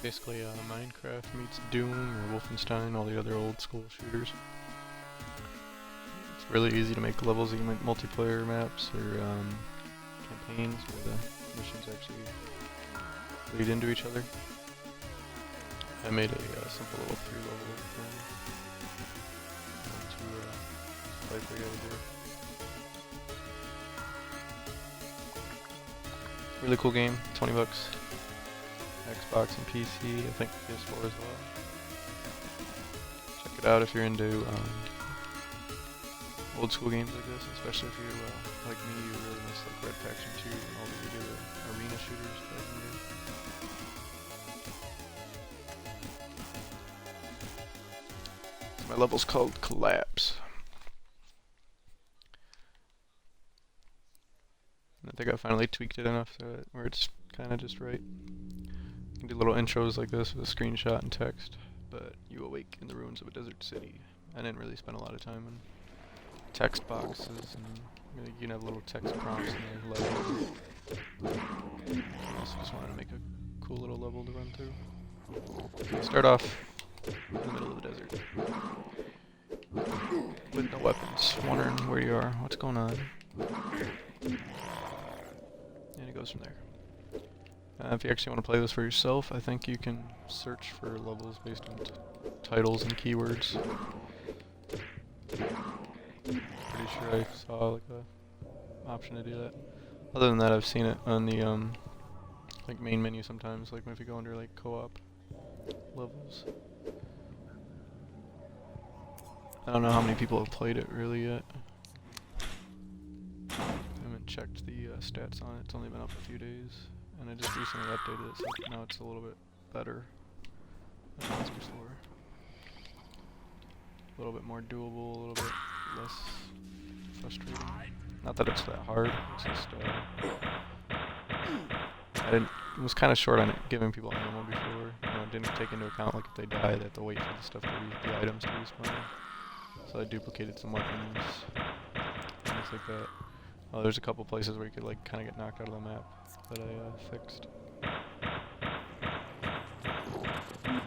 basically Minecraft meets Doom or Wolfenstein, all the other old school shooters. It's really easy to make levels. You can make multiplayer maps or campaigns where the missions actually lead into each other. I made a simple little 3-level thing to play for you over here. Really cool game, 20 bucks. Xbox and PC, I think PS4 as well. Check it out if you're into old school games like this, especially if you, like me, you really miss like Red Faction 2 and all the regular arena shooters back in the day. So my level's called Collapse. I think I finally tweaked it enough so where it's kind of just right. You can do little intros like this with a screenshot and text, but you awake in the ruins of a desert city. I didn't really spend a lot of time in text boxes, and you can have little text prompts in the level. I also just wanted to make a cool little level to run through. You start off in the middle of the desert with no weapons, wondering where you are, what's going on. And it goes from there. If you actually want to play this for yourself, I think you can search for levels based on titles and keywords. Pretty sure I saw like a option to do that. Other than that, I've seen it on the like main menu sometimes, like if you go under like co-op levels. I don't know how many people have played it really yet. I haven't checked the stats on it. It's only been up a few days. And I just recently updated it, so now it's a little bit better than it was before. A little bit more doable, a little bit less frustrating. Not that it's that hard, it's just, I was kind of short on it, giving people ammo before. You know, it didn't take into account, like, if they die, they have to wait for the stuff the items to respawn. So I duplicated some weapons, things like that. Oh, there's a couple places where you could, like, kind of get knocked out of the map that I fixed. You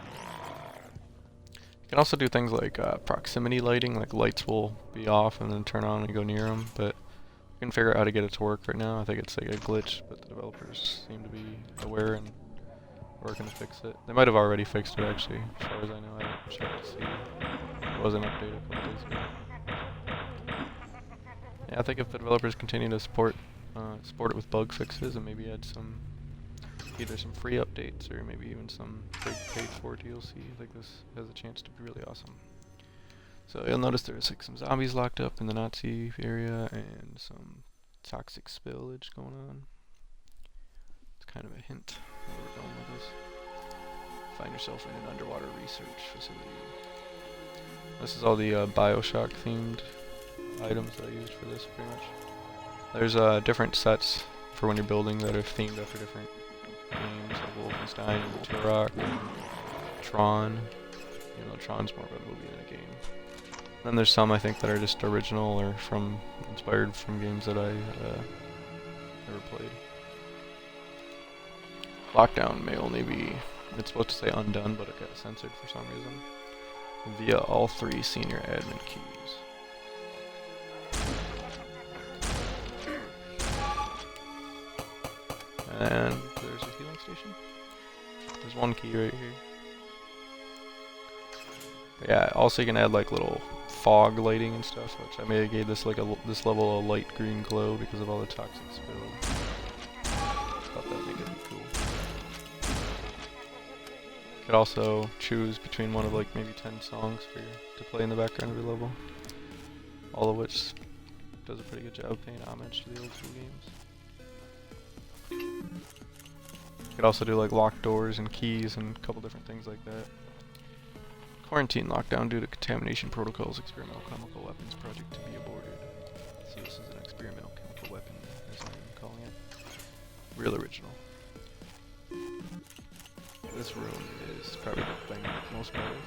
can also do things like proximity lighting, like lights will be off and then turn on when you go near them, but you can figure out how to get it to work right now. I think it's like a glitch, but the developers seem to be aware and working to fix it. They might have already fixed it actually, as far as I know. I haven't checked to see. It wasn't updated a couple days ago. Yeah, I think if the developers continue to support it with bug fixes and maybe add some, either some free updates or maybe even some big paid-for DLC, I think this has a chance to be really awesome. So you'll notice there's like some zombies locked up in the Nazi area and some toxic spillage going on. It's kind of a hint where we're going with this. Find yourself in an underwater research facility. This is all the Bioshock themed items that I used for this, pretty much. There's different sets for when you're building that are themed after different games, like Wolfenstein, and Turok, and Tron. You know, Tron's more of a movie than a game. And then there's some I think that are just original or inspired from games that I never played. Lockdown may only be, it's supposed to say undone, but it got censored for some reason, via all 3 senior admin keys. And there's a healing station. There's 1 key right here. But yeah, also you can add like little fog lighting and stuff, which I may have gave this like this level a light green glow because of all the toxic spill. Thought that'd make it cool. You could also choose between one of like maybe 10 songs to play in the background of your level. All of which does a pretty good job paying homage to the old school games. You could also do like locked doors and keys and a couple different things like that. Quarantine lockdown due to contamination protocols. Experimental chemical weapons project to be aborted. So this is an experimental chemical weapon, as I'm calling it. Real original. This room is probably the thing I'm most proud of.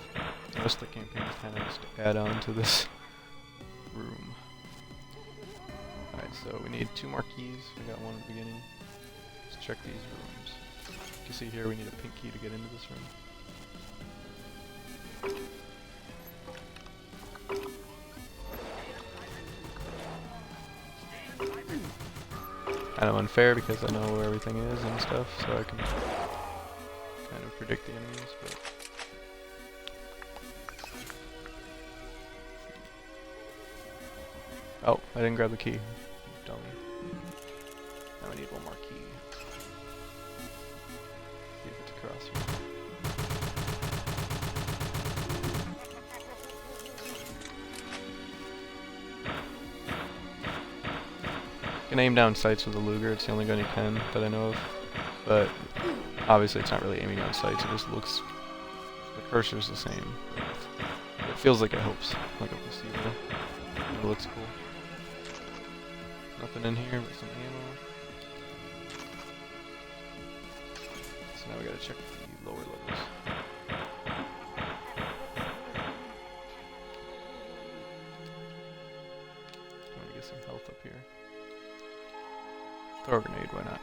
The rest of the campaign is kind of just add on to this room. Alright, so we need 2 more keys. We got one at the beginning. Let's check these rooms. You see here, we need a pink key to get into this room. Kind of unfair because I know where everything is and stuff, so I can kind of predict the enemies, but... Oh, I didn't grab the key. Dummy. Now I need one more key. See if it's across here. You can aim down sights with a Luger, it's the only gun you can that I know of. But obviously it's not really aiming down sights, it just looks... The cursor's the same. It feels like it helps, like a placebo. It looks cool. Nothing in here but some ammo. So now we gotta check the lower levels. I'm gonna get some health up here. Throw a grenade, why not?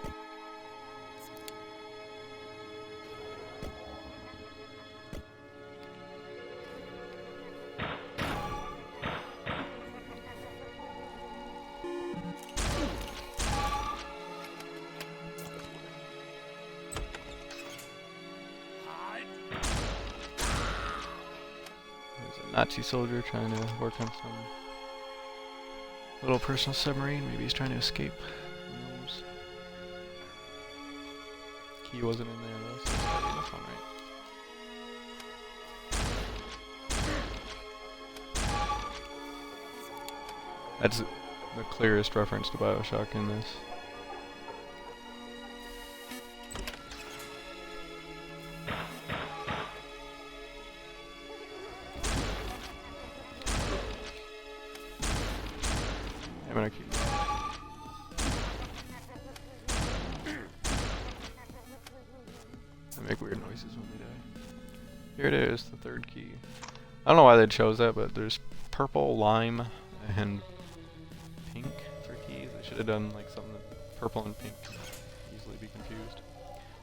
Nazi soldier trying to work on some little personal submarine. Maybe he's trying to escape. Who knows? Key wasn't in there though, so it's probably this one, right? That's the clearest reference to BioShock in this. I'm gonna keep going. They make weird noises when we die. Here it is, the third key. I don't know why they chose that, but there's purple, lime, and pink for keys. They should have done like something that purple and pink can easily be confused.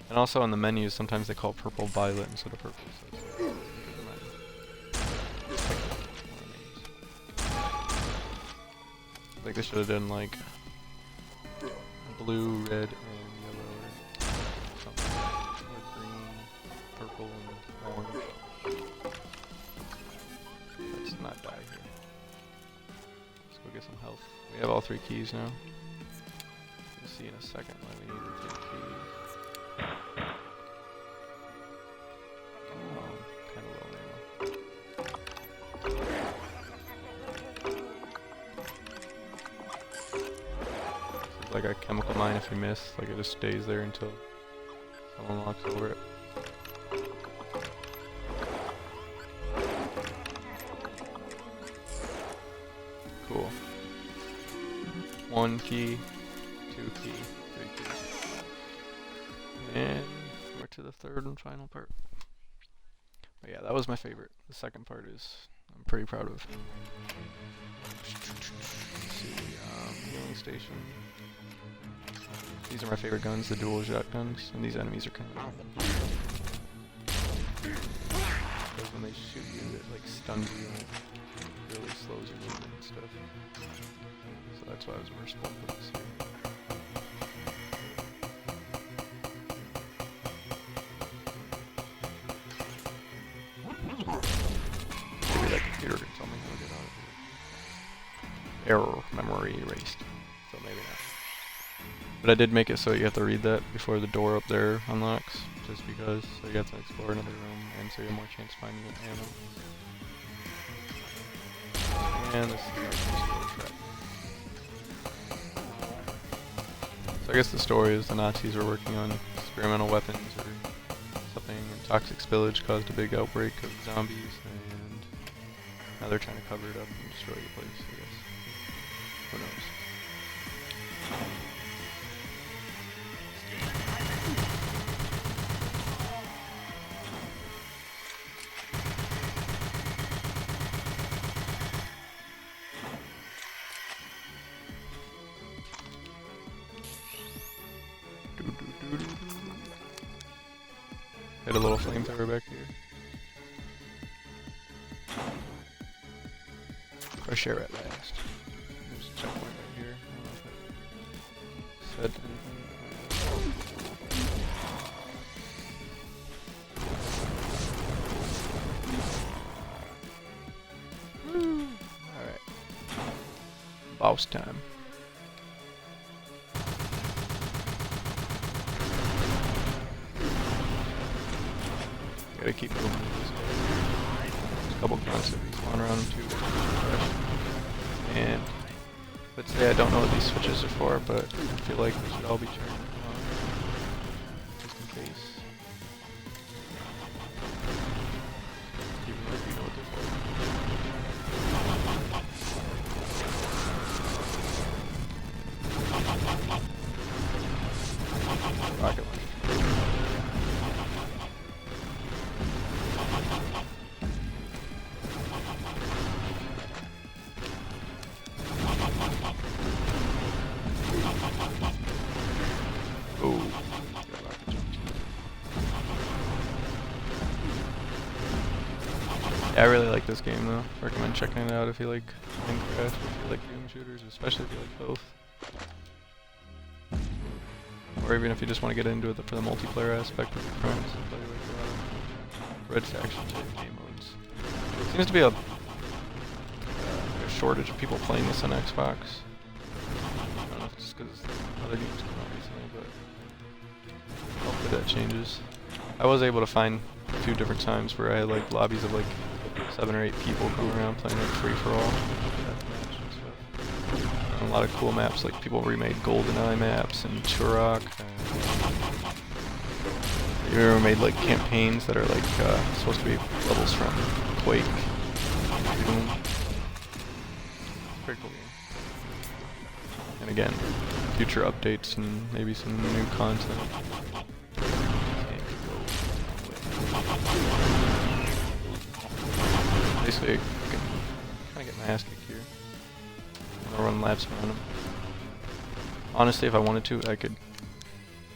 And also in the menus, sometimes they call purple violet instead of purple. So I think they should have done like blue, red, and yellow, or something. Or green, purple, and orange. Let's not die here. Let's go get some health. We have all three keys now. We'll see in a second why we need the three keys. Kind of low ammo. Like a chemical mine if you miss, like it just stays there until someone walks over it. Cool. 1 key, 2 key, 3 keys. And we're to the third and final part. But yeah, that was my favorite. The second part is I'm pretty proud of. Let's see, healing station. These are my favorite guns, the dual shotguns, and these enemies are kind of because when they shoot you, it like stuns you and it really slows your movement and stuff. So that's why I was merciful with this here. Maybe that computer can tell me how to get out of here. Error, memory erased. So maybe not. But I did make it so you have to read that before the door up there unlocks, just because, so you have to explore another room, and so you have more chance finding ammo. And this is a trap. So I guess the story is the Nazis were working on experimental weapons or something, and toxic spillage caused a big outbreak of zombies, and now they're trying to cover it up and destroy the place, I guess. Who knows? Hit a little flamethrower back here. Fresh air at last. There's a checkpoint right here. I don't know if it said anything. Alright. Boss time. Gotta keep moving this way. There's a couple grunts that respawn around him too. And let's say I don't know what these switches are for, but I feel like we should all be turning them on. Just in case. Even though you know what they're for. Rocket launcher. Yeah, I really like this game though. Recommend checking it out if you like Minecraft, if you like Doom shooters, especially if you like both. Or even if you just want to get into it for the multiplayer aspect with your friends and play like a lot of red faction type game modes. Seems to be a shortage of people playing this on Xbox. I don't know if it's just because other games come out recently, but hopefully that changes. I was able to find a few different times where I had like lobbies of like 7 or 8 people going around playing like free-for-all. A lot of cool maps, like people remade GoldenEye maps and Turok. They even made like campaigns that are like supposed to be levels from Quake. Very cool game. And again, future updates and maybe some new content. Basically, I can kind of get my ass kicked here. I'm gonna run laps around him. Honestly, if I wanted to, I could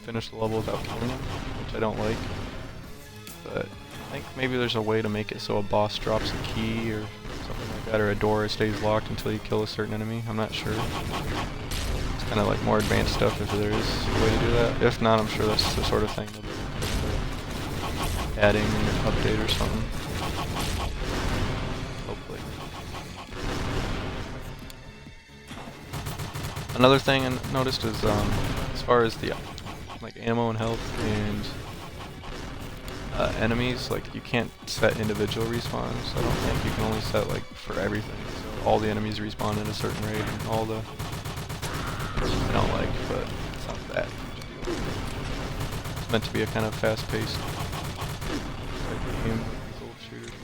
finish the level without killing him, which I don't like. But I think maybe there's a way to make it so a boss drops a key or something like that, or a door stays locked until you kill a certain enemy. I'm not sure. It's kind of like more advanced stuff if there is a way to do that. If not, I'm sure that's the sort of thing they'll be adding an update or something. Hopefully. Another thing I noticed is as far as the like ammo and health and enemies, like you can't set individual respawns. I don't think you can only set like for everything. So all the enemies respawn at a certain rate, and all the I don't like, but it's not that huge a deal. It's meant to be a kind of fast-paced game like these old shooters were.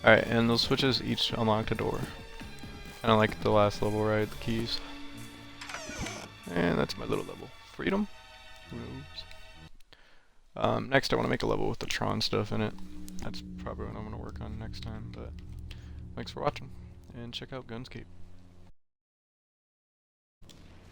Alright, and those switches each unlocked a door. Kinda like the last level where I had the keys. And that's my little level. Freedom? Who knows? Next I want to make a level with the Tron stuff in it. That's probably what I'm going to work on next time, but thanks for watching, and check out Gunscape.